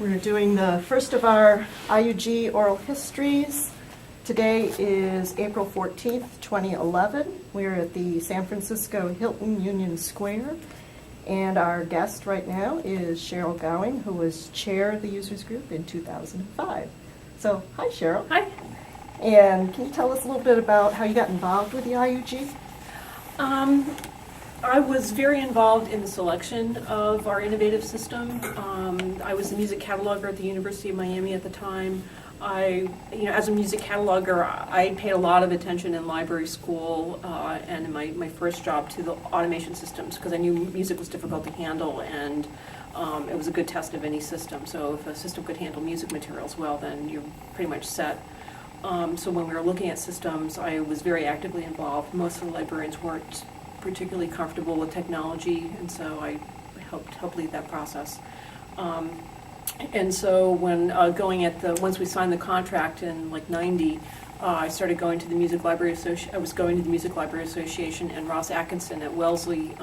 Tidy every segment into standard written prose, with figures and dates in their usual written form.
We're doing the first of our IUG oral histories. Today is April 14th, 2011. We're at the San Francisco Hilton Union Square. And our guest right now is Cheryl Gowing, who was chair of the users group in 2005. So, hi Cheryl. Hi. And can you tell us a little bit about how you got involved with the IUG? I was very involved in the selection of our innovative system. I was the music cataloger at the University of Miami at the time. As a music cataloger, I paid a lot of attention in library school and in my first job to the automation systems because I knew music was difficult to handle and it was a good test of any system. So if a system could handle music materials well, then you're pretty much set. So when we were looking at systems, I was very actively involved. Most of the librarians weren't particularly comfortable with technology, and so I helped lead that process. And so when once we signed the contract in like '90, I started going to the Music Library Association. I was going to the Music Library Association, and Ross Atkinson at Wellesley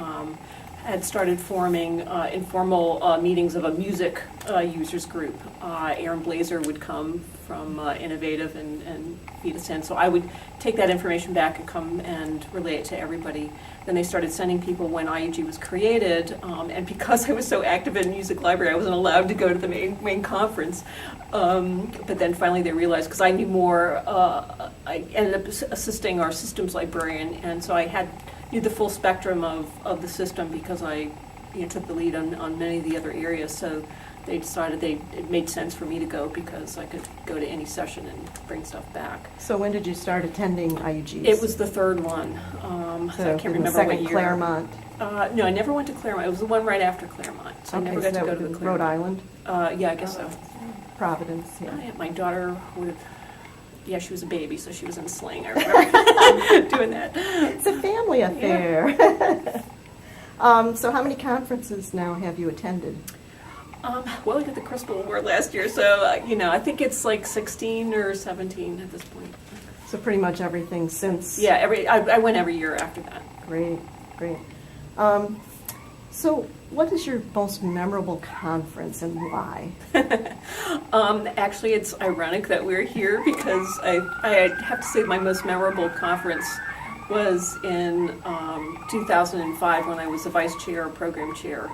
had started forming informal meetings of a music users group. Aaron Blazer would come from Innovative and feed us in. So I would take that information back and come and relay it to everybody. Then they started sending people when IUG was created, and because I was so active in music library, I wasn't allowed to go to the main conference. But then finally they realized, because I knew more, I ended up assisting our systems librarian, and so I knew the full spectrum of the system because I took the lead on many of the other areas. So they decided it made sense for me to go because I could go to any session and bring stuff back. So when did you start attending IUGs? It was the third one. So I can't remember what year. Claremont? No, I never went to Claremont. It was the one right after Claremont. So Okay, I never got to go to the Rhode Claremont. Island? Yeah, I guess so. Providence, yeah. My daughter she was a baby, so she was in a sling. I remember doing that. It's a family affair. Yeah. So how many conferences now have you attended? Well, we got the Crystal Award last year, so I think it's like 16 or 17 at this point. So pretty much everything since. Yeah, I went every year after that. Great. So what is your most memorable conference and why? Actually, it's ironic that we're here because I have to say my most memorable conference was in 2005 when I was the vice chair or program chair.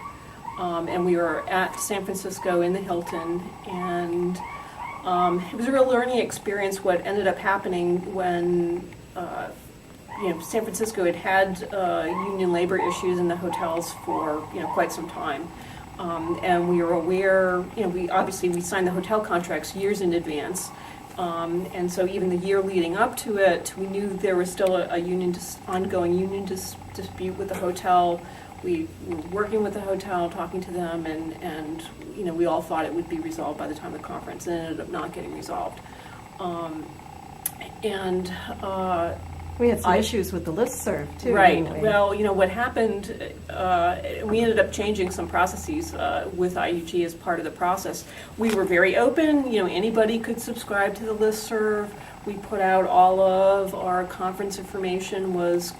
And we were at San Francisco in the Hilton, and it was a real learning experience. What ended up happening when San Francisco had union labor issues in the hotels for quite some time, and we were aware. We signed the hotel contracts years in advance, and so even the year leading up to it, we knew there was still a ongoing union dispute with the hotel. We were working with the hotel, talking to them, and we all thought it would be resolved by the time of the conference, and it ended up not getting resolved. We had some issues with the listserv, too. Right. Well, what happened, we ended up changing some processes with IUG as part of the process. We were very open. Anybody could subscribe to the listserv. We put out all of our conference information was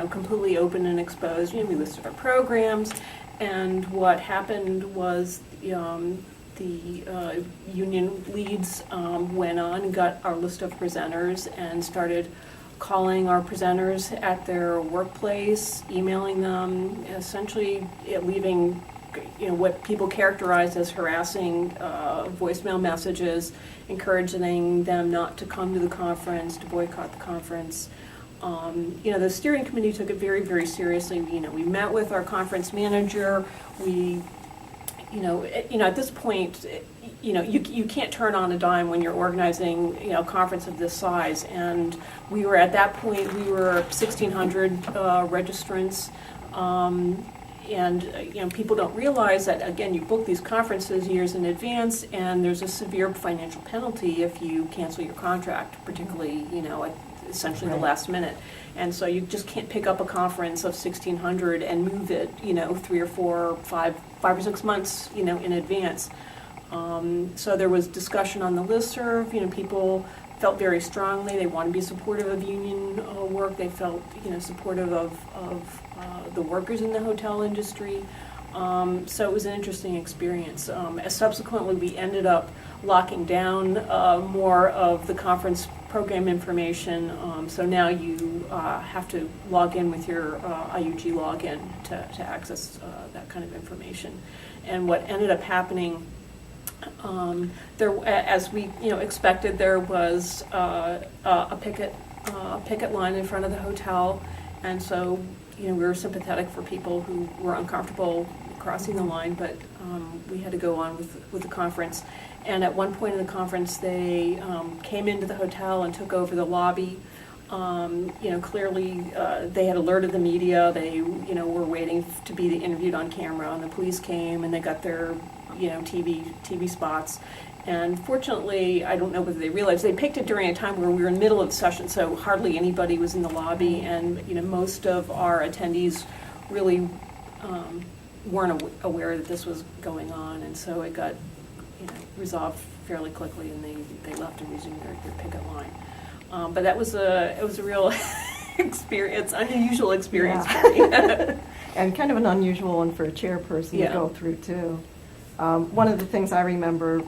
completely open and exposed. We listed our programs, and what happened was the union leads went on and got our list of presenters and started calling our presenters at their workplace, emailing them, essentially leaving what people characterize as harassing voicemail messages, encouraging them not to come to the conference, to boycott the conference. The steering committee took it very, very seriously. We met with our conference manager. We, at this point, you can't turn on a dime when you're organizing, a conference of this size. And we were at that point, we were 1,600 registrants. And people don't realize that, again, you book these conferences years in advance, and there's a severe financial penalty if you cancel your contract, particularly, essentially the last minute. And so you just can't pick up a conference of 1,600 and move it, 3 or 4, 5 or 6 months, in advance. So there was discussion on the listserv. People felt very strongly. They wanted to be supportive of union work. They felt, supportive of the workers in the hotel industry. So it was an interesting experience. Subsequently, we ended up locking down more of the conference program information. So now you have to log in with your IUG login to access that kind of information. And what ended up happening, as we expected, there was a picket line in front of the hotel, and so we were sympathetic for people who were uncomfortable crossing the line, but we had to go on with the conference. And at one point in the conference, they came into the hotel and took over the lobby. Clearly they had alerted the media. They were waiting to be interviewed on camera, and the police came and they got their TV spots. And fortunately, I don't know whether they realized, they picked it during a time where we were in the middle of the session, so hardly anybody was in the lobby, and most of our attendees really weren't aware that this was going on, and so it got resolved fairly quickly, and they left and resumed their picket line. But it was a real experience, unusual experience for me. And kind of an unusual one for a chairperson to go through too. One of the things I remember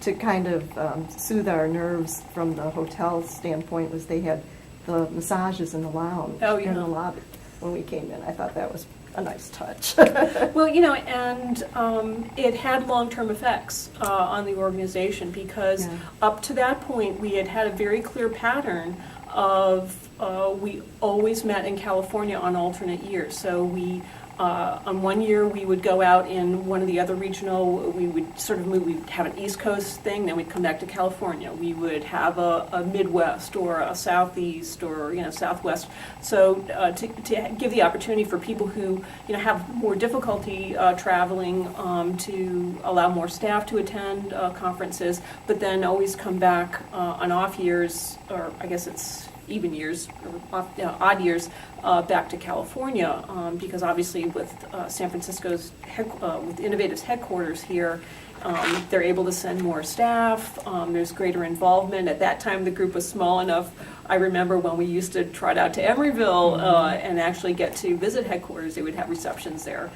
to kind of soothe our nerves from the hotel standpoint was they had the massages in the lounge in the lobby when we came in. I thought that was a nice touch. Well, and it had long-term effects on the organization, because up to that point we had a very clear pattern of we always met in California on alternate years. So we on one year we would go out in one of the other regional, we would sort of move, we'd have an East Coast thing, then we'd come back to California. We would have a Midwest or a Southeast or Southwest. So to give the opportunity for people who have more difficulty traveling, to allow more staff to attend conferences, but then always come back on off years, or I guess it's even years, or odd years, back to California, because obviously with San Francisco's, with Innovative's headquarters here, they're able to send more staff, there's greater involvement. At that time the group was small enough, I remember when we used to trot out to Emeryville and actually get to visit headquarters, they would have receptions there.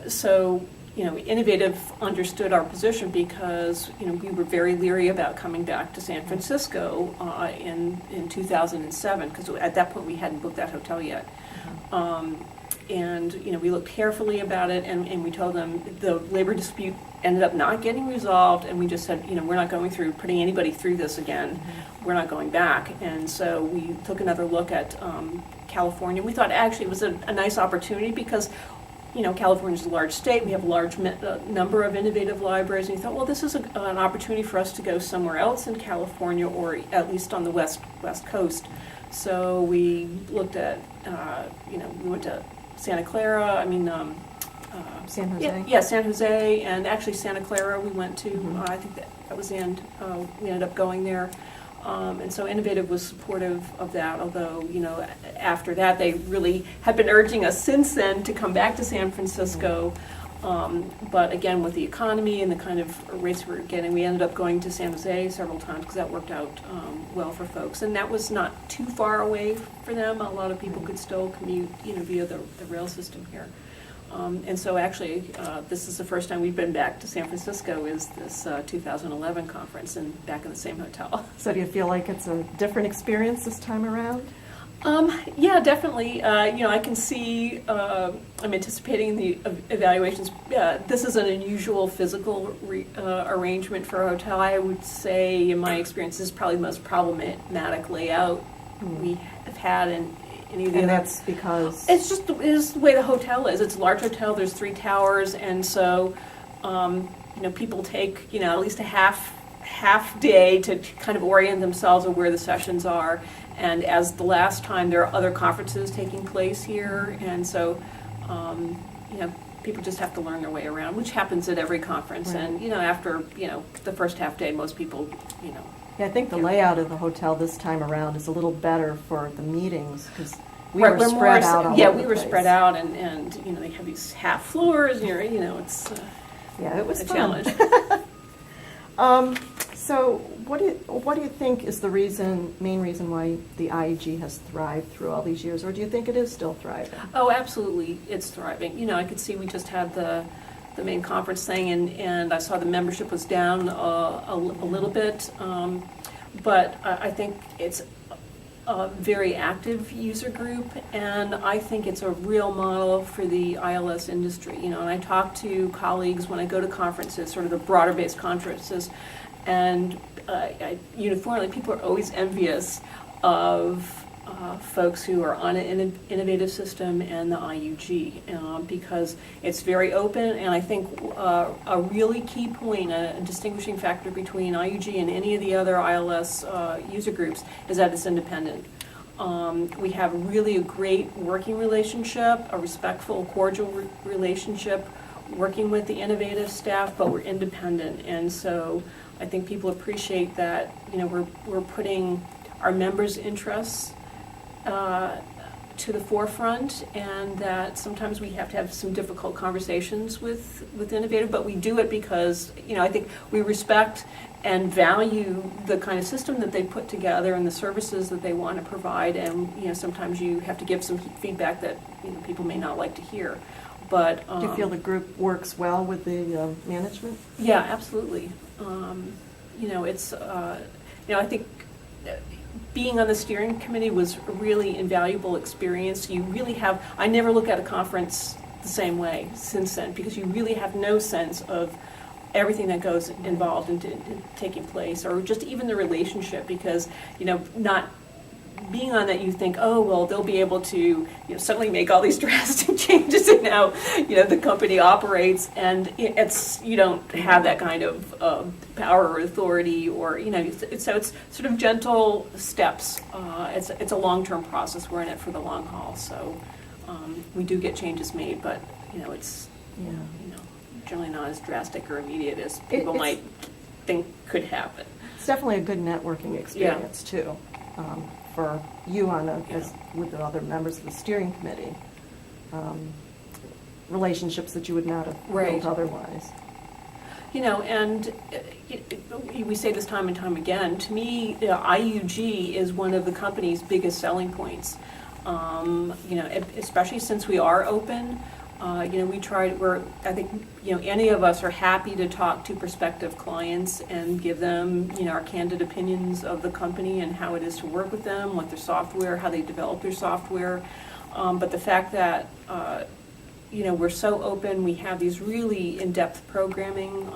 So Innovative understood our position, because we were very leery about coming back to San Francisco in 2007, because at that point we hadn't booked that hotel yet. And we looked carefully about it, and we told them the labor dispute ended up not getting resolved, and we just said, we're not going through putting anybody through this again. We're not going back. And so we took another look at California. We thought actually it was a nice opportunity, because California's a large state. We have a large number of innovative libraries, and we thought, well, this is an opportunity for us to go somewhere else in California, or at least on the west coast. So we looked at, we went to Santa Clara. San Jose. Yeah, San Jose, and actually Santa Clara we went to. I think that was the end. We ended up going there. And so Innovative was supportive of that, although, after that they really have been urging us since then to come back to San Francisco. But again, with the economy and the kind of rates we were getting, we ended up going to San Jose several times, because that worked out well for folks. And that was not too far away for them. A lot of people could still commute, via the rail system here. And so actually, this is the first time we've been back to San Francisco, is this 2011 conference, and back in the same hotel. So do you feel like it's a different experience this time around? Yeah, definitely. I can see, I'm anticipating the evaluations. This is an unusual physical arrangement for a hotel. I would say, in my experience, this is probably the most problematic layout we have had in any of the And other. that's because? It's just it is the way the hotel is. It's a large hotel. There's 3 towers, and so people take at least a half day to kind of orient themselves of where the sessions are. And as the last time, there are other conferences taking place here, and so people just have to learn their way around, which happens at every conference. Right. And after the first half day, most people Yeah, I think the layout of the hotel this time around is a little better for the meetings, because we Right, were spread out all yeah, over we the were place. spread out, and they have these half floors, and it's Yeah, it was a fun. challenge. So What do you think is the main reason why the IUG has thrived through all these years, or do you think it is still thriving? Oh, absolutely, it's thriving. You know, I could see we just had the main conference thing, and I saw the membership was down a little bit, but I think it's a very active user group, and I think it's a real model for the ILS industry. You know, and I talk to colleagues when I go to conferences, sort of the broader-based conferences, and uniformly, people are always envious of folks who are on an innovative system and the IUG because it's very open, and I think a really key point, a distinguishing factor between IUG and any of the other ILS user groups is that it's independent. We have really a great working relationship, a respectful, cordial relationship working with the innovative staff, but we're independent, and so I think people appreciate that, you know, we're putting our members' interests to the forefront, and that sometimes we have to have some difficult conversations with innovative, but we do it because, you know, I think we respect and value the kind of system that they put together and the services that they want to provide, and, you know, sometimes you have to give some feedback that, you know, people may not like to hear. But do you feel the group works well with the management? Yeah, absolutely. You know, it's you know, I think being on the steering committee was a really invaluable experience. You really have, I never look at a conference the same way since then, because you really have no sense of everything that goes involved in taking place, or just even the relationship, because, you know, not being on that, you think, oh, well, they'll be able to, you know, suddenly make all these drastic changes in how, you know, the company operates, and it's, you don't have that kind of power or authority, or, you know, so it's sort of gentle steps. It's a long-term process. We're in it for the long haul, so we do get changes made, but, you know, it's, you know, generally not as drastic or immediate as people might think could happen. It's definitely a good networking experience, too. For you as with the other members of the steering committee, relationships that you would not have built otherwise. You know, and we say this time and time again, to me, you know, IUG is one of the company's biggest selling points. You know, especially since we are open. You know, I think, you know, any of us are happy to talk to prospective clients and give them, you know, our candid opinions of the company and how it is to work with them, what their software, how they develop their software. But the fact that, you know, we're so open, we have these really in-depth programming,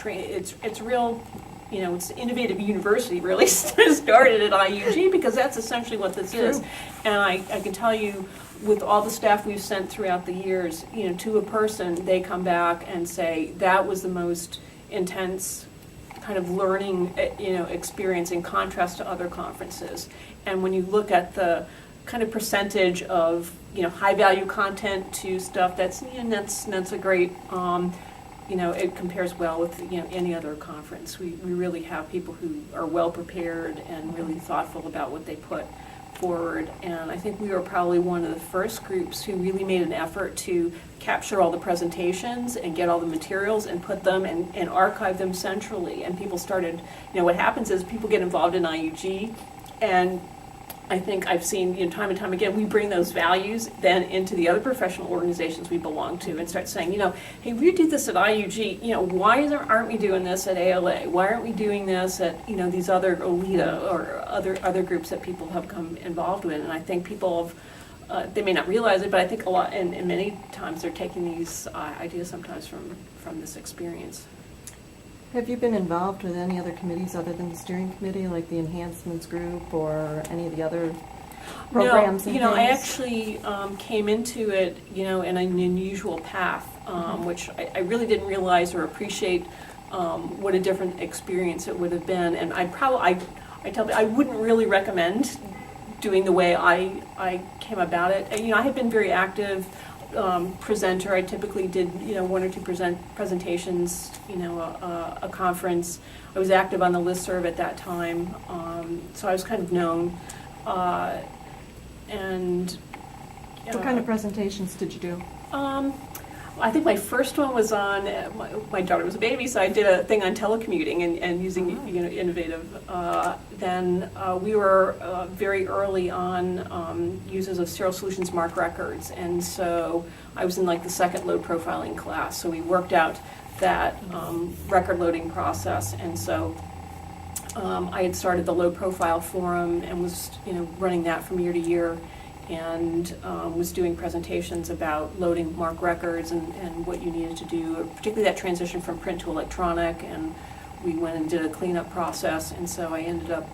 it's real, you know, it's innovative university really started at IUG, because that's essentially what this is. And I can tell you, with all the staff we've sent throughout the years, you know, to a person, they come back and say, that was the most intense kind of learning, you know, experience in contrast to other conferences. And when you look at the kind of percentage of, you know, high value content to stuff that's, you know, that's a great, you know, it compares well with, you know, any other conference. We really have people who are well prepared and really thoughtful about what they put forward, and I think we were probably one of the first groups who really made an effort to capture all the presentations and get all the materials and put them and archive them centrally. And people started, you know, what happens is people get involved in IUG, and I think I've seen, you know, time and time again, we bring those values then into the other professional organizations we belong to and start saying, you know, hey, we did this at IUG, you know, why aren't we doing this at ALA? Why aren't we doing this at, you know, these other OLITA or other groups that people have come involved with? And I think people have, they may not realize it, but I think a lot, and many times they're taking these ideas sometimes from this experience. Have you been involved with any other committees other than the steering committee, like the enhancements group or any of the other programs? No, you know, I actually came into it, you know, in an unusual path, which I really didn't realize or appreciate what a different experience it would have been. And I tell you, I wouldn't really recommend doing the way I came about it. And, you know, I had been very active. Presenter. I typically did, you know, one or two presentations, you know, a conference. I was active on the listserv at that time, so I was kind of known. And what kind of presentations did you do? I think my first one was on, my daughter was a baby, so I did a thing on telecommuting and using innovative. Then we were very early on users of Serial Solutions Mark Records, and so I was in like the second load profiling class, so we worked out that record loading process, and so I had started the load profile forum and was running that from year to year, and was doing presentations about loading MARC records and what you needed to do, particularly that transition from print to electronic, and we went and did a cleanup process, and so I ended up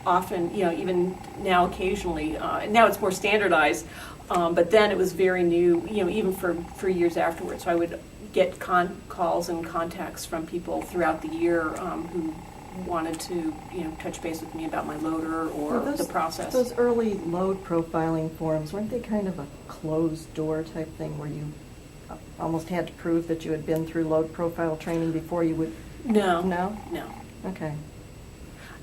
often, even now occasionally, now it's more standardized, but then it was very new, even for years afterwards. So I would get calls and contacts from people throughout the year who wanted to touch base with me about my loader or the process. Those early load profiling forums, weren't they kind of a closed door type thing where you almost had to prove that you had been through load profile training before you would? No. Okay.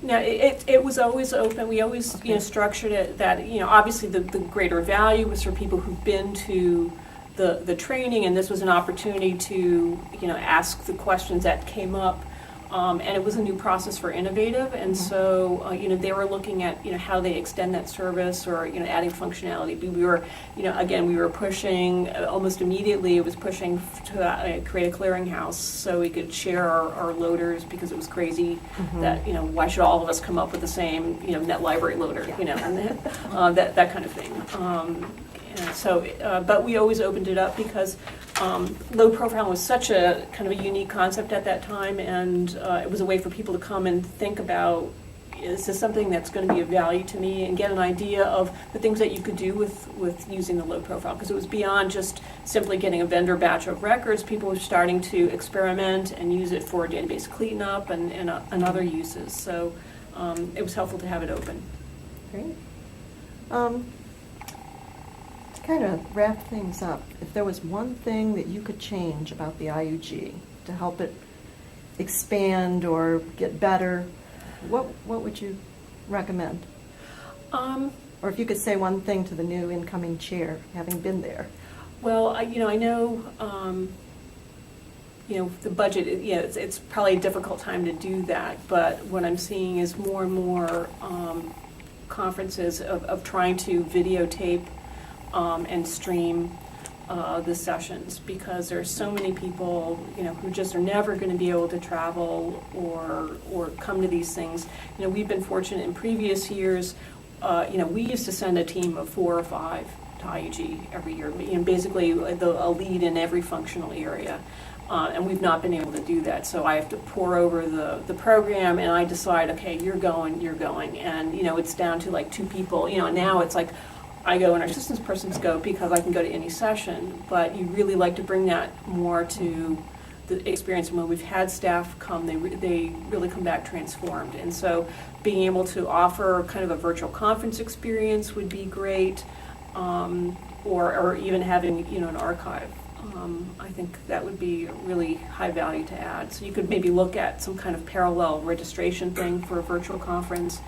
No, it was always open. We always structured it that obviously the greater value was for people who've been to the training, and this was an opportunity to ask the questions that came up. And it was a new process for Innovative, and so they were looking at how they extend that service or adding functionality. We were we were pushing almost immediately. It was pushing to create a clearinghouse so we could share our loaders, because it was crazy that why should all of us come up with the same net library loader and that kind of thing. But we always opened it up because load profiling was such a kind of a unique concept at that time, and it was a way for people to come and think about, is this something that's going to be of value to me, and get an idea of the things that you could do with using the load profile, because it was beyond just simply getting a vendor batch of records. People were starting to experiment and use it for database cleanup and other uses, so it was helpful to have it open. Great. Kind of wrap things up, if there was one thing that you could change about the IUG to help it expand or get better, what would you recommend? Or if you could say one thing to the new incoming chair, having been there. Well, I know the budget. It's probably a difficult time to do that. But what I'm seeing is more and more conferences of trying to videotape and stream the sessions, because there's so many people who just are never going to be able to travel or come to these things. We've been fortunate in previous years. We used to send a team of 4 or 5 to IUG every year, basically a lead in every functional area. And we've not been able to do that, so I have to pour over the program, and I decide, okay, you're going, and it's down to like 2 people. Now it's like I go and our systems persons go, because I can go to any session, but you really like to bring that more to the experience. And when we've had staff come, they really come back transformed. And so being able to offer kind of a virtual conference experience would be great, or even having an archive. I think that would be really high value to add. So you could maybe look at some kind of parallel registration thing for a virtual conference.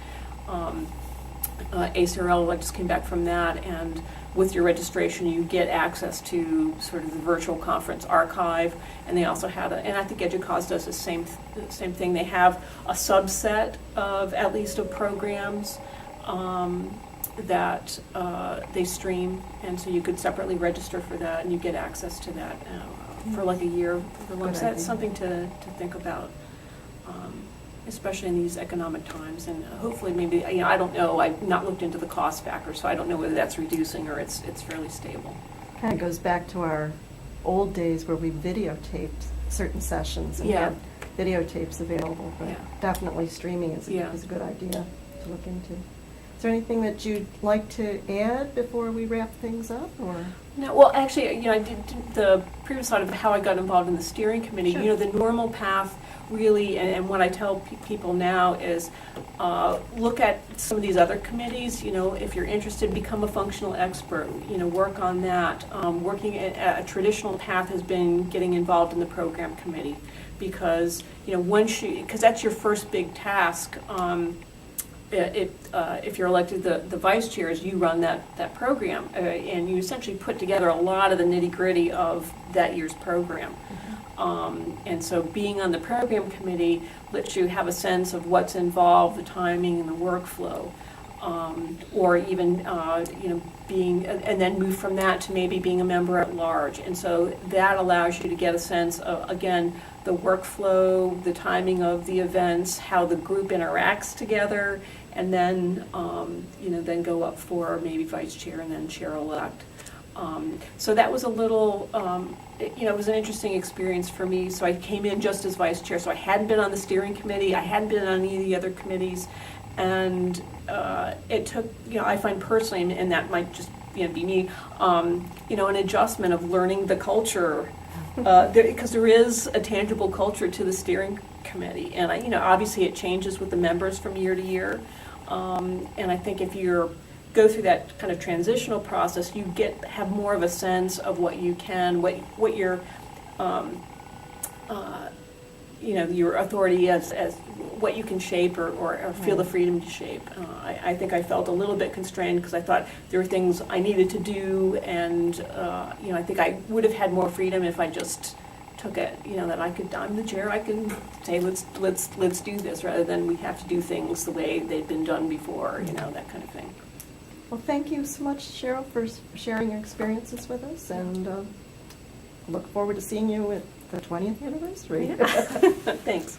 ACRL, I just came back from that, and with your registration you get access to sort of the virtual conference archive, and they also had and I think EDUCAUSE does the same thing. They have a subset of at least of programs that they stream, and so you could separately register for that, and you get access to that for like a year. So that's something to think about. Especially in these economic times, and hopefully maybe, I don't know, I've not looked into the cost factor, so I don't know whether that's reducing or it's fairly stable. Kind of goes back to our old days where we videotaped certain sessions and had videotapes available, but definitely streaming is a good idea to look into. Is there anything that you'd like to add before we wrap things up, or? No, well, actually, I did the previous slide of how I got involved in the steering committee. Sure. The normal path, really, and what I tell people now is look at some of these other committees. If you're interested, become a functional expert. Work on that. Working at a traditional path has been getting involved in the program committee, because because that's your first big task. if you're elected the vice chairs, you run that program, and you essentially put together a lot of the nitty-gritty of that year's program. And so being on the program committee lets you have a sense of what's involved, the timing and the workflow, or even being, and then move from that to maybe being a member at large. And so that allows you to get a sense of, again, the workflow, the timing of the events, how the group interacts together, and then then go up for maybe vice chair and then chair-elect. So that was a little, it was an interesting experience for me. So I came in just as vice chair, so I hadn't been on the steering committee, I hadn't been on any of the other committees, and it took, I find personally, and that might just be me, an adjustment of learning the culture, because there is a tangible culture to the steering committee, and obviously it changes with the members from year to year, and I think if you're go through that kind of transitional process, you have more of a sense of what you can, what your your authority as what you can shape or feel the freedom to shape. I think I felt a little bit constrained because I thought there were things I needed to do, and I think I would have had more freedom if I just took it. That I'm the chair. I can say let's do this rather than we have to do things the way they've been done before. That kind of thing. Well, thank you so much, Cheryl, for sharing your experiences with us, and look forward to seeing you at the 20th anniversary. Yeah. Thanks.